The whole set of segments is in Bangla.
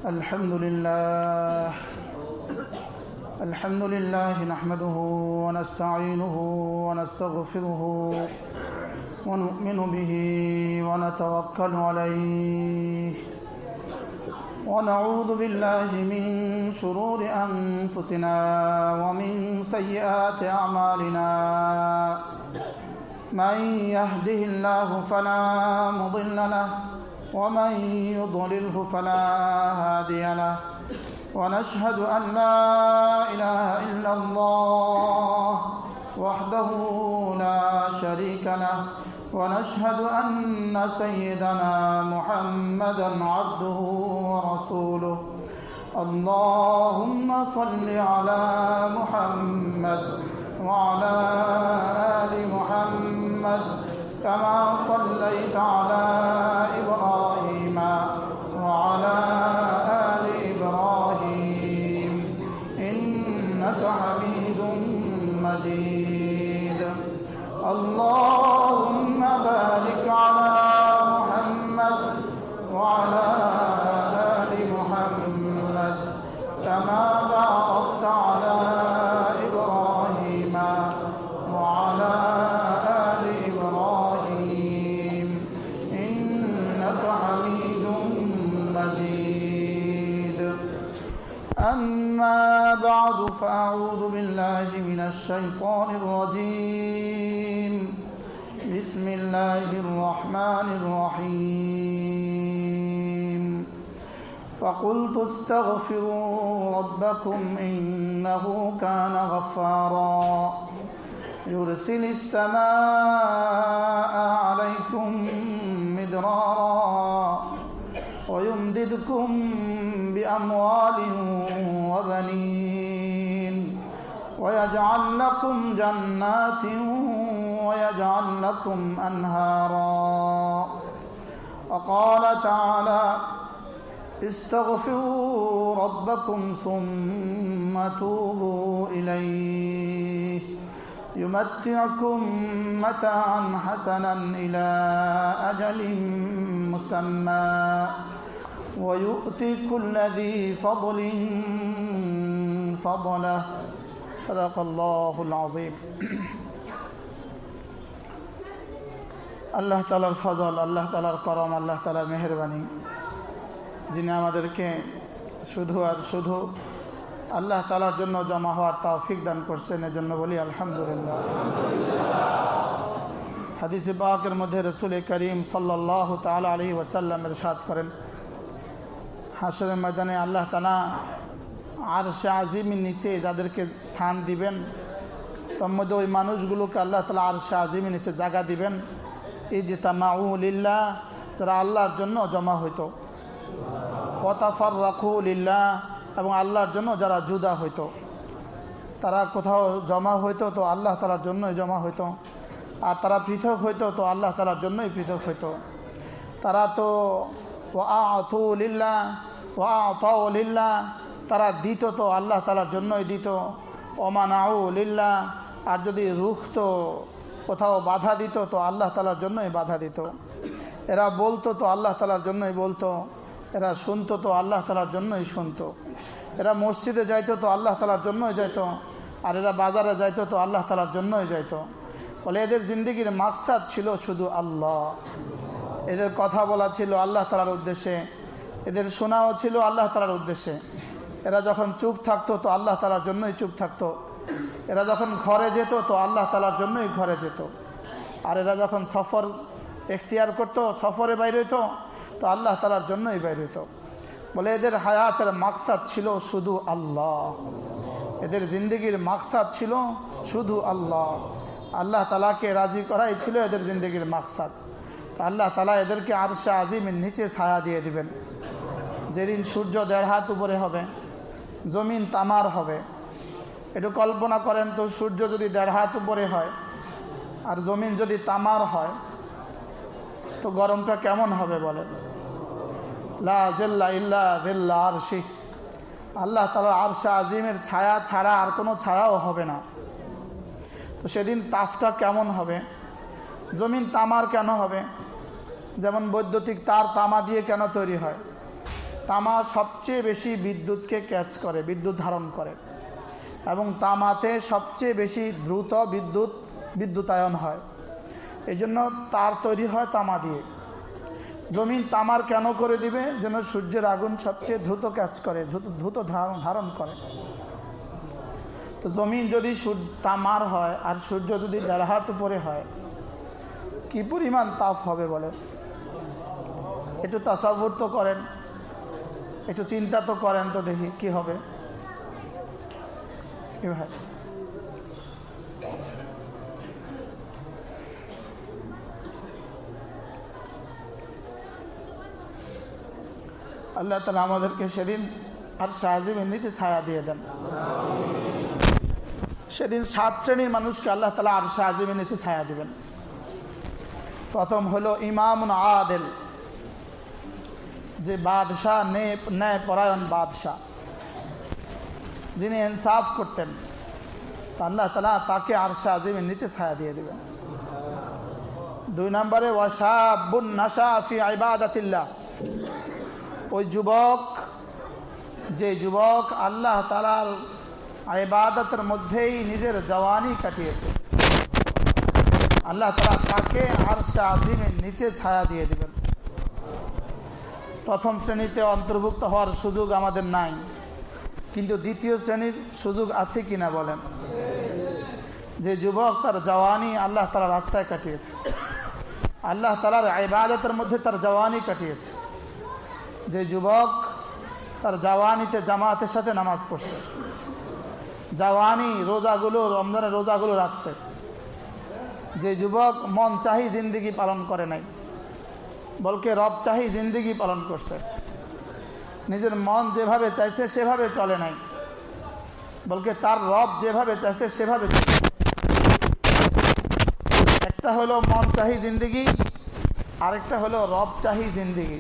الحمد لله نحمده ونستعينه ونستغفره ونؤمن به ونتوكل عليه ونعوذ بالله من شرور أنفسنا ومن سيئات أعمالنا من يهده الله فلا مضل له ومن يضلله فلا هادي له ونشهد أن لا إله إلا الله وحده لا شريك له ونشهد أن سيدنا محمدا عبده ورسوله اللهم صل على محمد وعلى آل محمد كما صليت على إبراهيم وعلى آل إبراهيم إنك حميد مجيد اللهم بارك على محمد وعلى آل محمد كما باركت على إبراهيم وعلى آل إبراهيم إنك حميد مجيد أما بعد فأعوذ بالله من الشيطان الرجيم بسم الله الرحمن الرحيم فقلت استغفروا ربكم إنه كان غفارا يرسل السماء عليكم مدرارا ويمددكم بأموال وبنين ويجعل لكم جنات ويجعل لكم أنهارا وقال تعالى استغفروا ربكم ثم توبوا إليه يمتعكم متاعا حسنا إلى أجل مسمى ويؤتي كل ذي فضل فضله صدق الله العظيم আল্লাহ তাআলার ফজল, আল্লাহ তাআলার করম, আল্লাহ তাআলার মেহেরবানি, যিনি আমাদেরকে শুধু আর শুধু আল্লাহ তাআলার জন্য জমা হওয়ার তৌফিক দান করছেন, এজন্য বলি আলহামদুলিল্লাহ। হাদিসে পাকের মধ্যে রাসূল করিম সাল্লাল্লাহু তাআলা আলাইহি ওয়াসাল্লাম ইরশাদ করেন, হাশরের ময়দানে আল্লাহ তাআলা আরশে আজিমের নিচে যাদেরকে স্থান দিবেন, তার মধ্যে ওই মানুষগুলোকে আল্লাহ তাআলা আরশে আজিমের নিচে জায়গা দিবেন। ইজতামাউ লিল্লাহ, তারা আল্লাহর জন্য জমা হইতো। ওয়া তাফাররাকু লিল্লাহ, এবং আল্লাহর জন্য যারা জুদা হইতো, তারা কোথাও জমা হইতো তো আল্লাহ তাআলার জন্যই জমা হইতো, আর তারা পৃথক হইতো তো আল্লাহ তাআলার জন্যই পৃথক হইতো। তারা তো ওয়া আতু লিল্লাহ ওয়া আতাউ লিল্লাহ, তারা দিত তো আল্লাহ তাআলার জন্যই দিত। ওমানাউ লিল্লাহ, আর যদি রুখতো, কোথাও বাধা দিত তো আল্লাহ তাআলার জন্যই বাধা দিত। এরা বলতো তো আল্লাহ তাআলার জন্যই বলতো, এরা শুনতো তো আল্লাহ তাআলার জন্যই শুনতো, এরা মসজিদে যাইতো তো আল্লাহ তাআলার জন্যই যাইতো, আর এরা বাজারে যাইতো তো আল্লাহ তাআলার জন্যই যাইতো। বলে এদের জিন্দেগির মাকসাদ ছিল শুধু আল্লাহ, এদের কথা বলা ছিল আল্লাহ তাআলার উদ্দেশ্যে, এদের শোনাও ছিল আল্লাহ তাআলার উদ্দেশ্যে। এরা যখন চুপ থাকতো তো আল্লাহ তাআলার জন্যই চুপ থাকতো, এরা যখন ঘরে যেত তো আল্লাহ তাআলার জন্যই ঘরে যেত, আর এরা যখন সফর এখতিয়ার করতো, সফরে বাইর হইতো তো আল্লাহ তাআলার জন্যই বাইর হইতো। বলে এদের হায়াতের মাকসাদ ছিল শুধু আল্লাহ, এদের জিন্দেগির মাকসাদ ছিল শুধু আল্লাহ। আল্লাহ তাআলাকে রাজি করাই ছিল এদের জিন্দেগির মাকসাদ। আল্লাহ তাআলা এদেরকে আরশে আজিমের নিচে ছায়া দিয়ে দিবেন। যেদিন সূর্য 1.5 হাত উপরে হবে, জমিন তামার হবে। একটু কল্পনা করেন তো, সূর্য যদি 1.5 হাত উপরে হয় আর জমিন যদি তামার হয় তো গরমটা কেমন হবে বলেন? লা জিল্লা ইল্লা জিল্লা আরশি, আল্লাহ তাআলা আরশে আজিমের ছায়া ছাড়া আর কোনো ছায়াও হবে না। তো সেদিন তাপটা কেমন হবে? জমিন তামার কেন হবে? যেমন বৈদ্যুতিক তার তামা দিয়ে কেন তৈরি হয়? তামা সবচেয়ে বেশি বিদ্যুৎকে ক্যাচ করে, বিদ্যুৎ ধারণ করে, এবং তামাতে সবচেয়ে বেশি দ্রুত বিদ্যুতায়ন হয়। এই জন্য তার তৈরি হয় তামা দিয়ে। জমিন তামার কেন করে দিবে? যেন সূর্যের আগুন সবচেয়ে দ্রুত ক্যাচ করে, দ্রুত ধারণ করে। তো জমিন যদি তামার হয় আর সূর্য যদি 1.5 হাত উপরে হয়, কি পরিমাণ তাপ হবে বলেন? একটু তাসাব্বুর তো করেন, একটু চিন্তা তো করেন তো দেখি কি হবে। কি ভাই, আল্লাহ তাআলা আমাদেরকে সেদিন আর শাহজিমের নিচে ছায়া দিয়ে দেন। সেদিন 7 শ্রেণীর মানুষকে আল্লাহ তাআলা আর শাহজিমের নিচে ছায়া দিবেন। প্রথম হলো ইমামুন আদেল, যে বাদশাহ, ন্যায় পরায়ণ বাদশাহ, যিনি ইনসাফ করতেন, আল্লাহ তাআলা তাকে আরশে আজিমের নিচে ছায়া দিয়ে দিবেন। 2 নম্বরে ওয়াশাবুন নাশা ফি ইবাদাতিল্লাহ, ওই যুবক, যে যুবক আল্লাহ তাআলার ইবাদতের মধ্যেই নিজের জওয়ানি কাটিয়েছে, আল্লাহ তাআলা তাকে আরশে আজিমের নিচে ছায়া দিয়ে দিবেন। প্রথম শ্রেণীতে অন্তর্ভুক্ত হওয়ার সুযোগ আমাদের নাই, কিন্তু দ্বিতীয় শ্রেণীর সুযোগ আছে কিনা বলেন? যে যুবক তার জওয়ানি আল্লাহ তাআলার রাস্তায় কাটিয়েছে, আল্লাহ তাআলার ইবাদতের মধ্যে তার জওয়ানি কাটিয়েছে, যে যুবক তার জওয়ানিতে জামাতের সাথে নামাজ পড়ছে, জওয়ানি রোজাগুলো, রমজানের রোজাগুলো রাখছে, যে যুবক মন চাহি জিন্দেগি পালন করে নাই, বলকে রব চাহি জিন্দেগি পালন করছে, নিজের মন যেভাবে চাইছে সেভাবে চলে নাই, বলকে তার রব যেভাবে চাইছে সেভাবে। একটা হলো মন চাহি জিন্দেগি, আরেকটা হলো রব চাহি জিন্দেগি।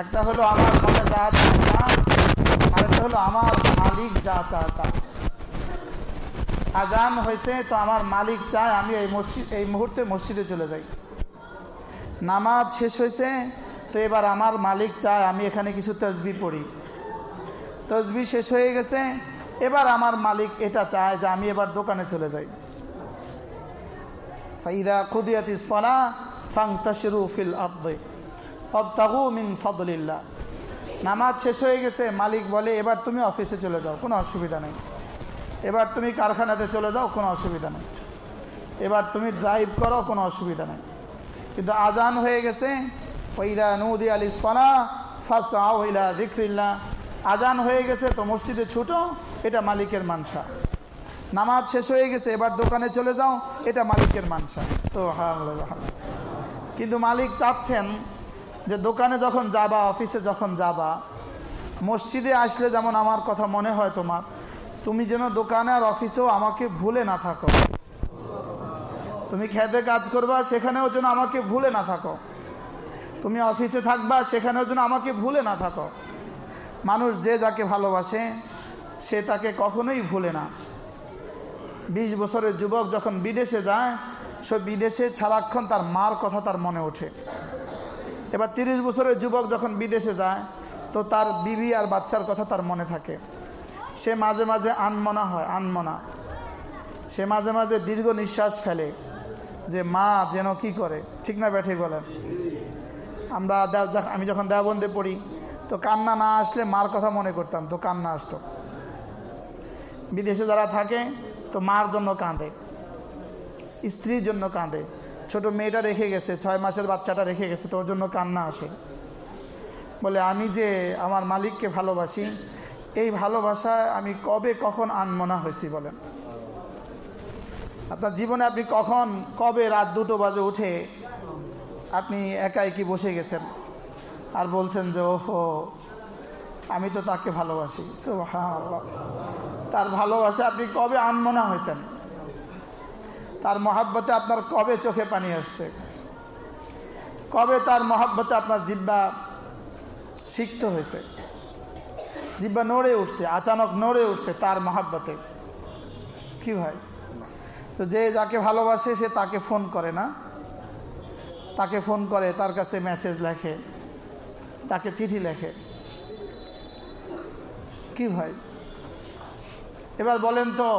একটা হলো আমার মনে যা চায় তা, আরেকটা হলো আমার মালিক যা চায় তা। আজান হয়েছে তো আমার মালিক চায় আমি এই মুহূর্তে মসজিদে চলে যাই। নামাজ শেষ হয়েছে তো এবার আমার মালিক চায় আমি এখানে কিছু তাসবিহ পড়ি। তাসবিহ শেষ হয়ে গেছে, এবার আমার মালিক এটা চায় যে আমি এবার দোকানে চলে যাই। ফাইদা কুদিয়াতিস সালাহ ফান্তাশিরু ফিল আরদি ফাবতাগু মিন ফাদলিল্লাহ। নামাজ শেষ হয়ে গেছে, মালিক বলে এবার তুমি অফিসে চলে যাও, কোনো অসুবিধা নেই। এবার তুমি কারখানাতে চলে যাও, কোনো অসুবিধা নেই। এবার তুমি ড্রাইভ করো, কোনো অসুবিধা নেই। কিন্তু আজান হয়ে গেছে, ওয়াইদা নুদিয়া লিস-সালাহ ফাসআউ ইলা যিকরিল্লাহ। আজান হয়ে গেছে তো মসজিদে ছুটো, এটা মালিকের মানসা। নামাজ শেষ হয়ে গেছে, এবার দোকানে চলে যাও, এটা মালিকের মানসা। সুবহানাল্লাহ। কিন্তু মালিক চাচ্ছেন যে দোকানে যখন যাবা, অফিসে যখন যাবা, মসজিদে আসলে যেমন আমার কথা মনে হয় তোমার, তুমি যেন দোকানে আর অফিসেও আমাকে ভুলে না থাকো। তুমি খেতে কাজ করবা, সেখানেও যেন আমাকে ভুলে না থাকো। তুমি অফিসে থাকবা, সেখানেও যেন আমাকে ভুলে না থাকো। মানুষ যে যাকে ভালোবাসে সে তাকে কখনোই ভুলে না। 20 বছরের যুবক যখন বিদেশে যায়, সে বিদেশে সারাক্ষণ তার মার কথা তার মনে ওঠে। এবার 30 বছরের যুবক যখন বিদেশে যায় তো তার বিবি আর বাচ্চার কথা তার মনে থাকে। সে মাঝে মাঝে আনমনা হয়, আনমনা। সে মাঝে মাঝে দীর্ঘ নিঃশ্বাস ফেলে যে মা যেন কি করে, ঠিক না ব্যাঠে বলেন? আমি যখন দেওবন্দে পড়ি তো কান্না না আসলে মার কথা মনে করতাম, তো কান্না আসতো। বিদেশে যারা থাকে তো মার জন্য কাঁদে, স্ত্রীর জন্য কাঁদে, ছোট মেয়েটা রেখে গেছে, 6 মাসের বাচ্চাটা রেখে গেছে, তোর জন্য কান্না আসে। বলে আমি যে আমার মালিককে ভালোবাসি, এই ভালোবাসায় আমি কবে কখন আনমনা হয়েছি বলেন? আপনার জীবনে আপনি কবে রাত 2টো বাজে উঠে আপনি একাই কি বসে গেছেন আর বলছেন যে ওহো আমি তো তাকে ভালোবাসি। সুবহানাল্লাহ। তার ভালোবাসা আপনি কবে আনমনা হয়েছেন? তার মহাব্বতে আপনার কবে চোখে পানি আসছে? কবে তার মহাব্বতে আপনার জিহ্বা সিক্ত হয়েছে, জিহ্বা নড়ে উঠছে, আচানক নড়ে উঠছে তার মহাব্বতে? কি ভাই? তো যে যাকে ভালোবাসে সে তাকে ফোন করে না, তাকে ফোন করে, তার কাছে মেসেজ লেখে, তাকে চিঠি লেখে। কি ভাই, এবার বলেন তো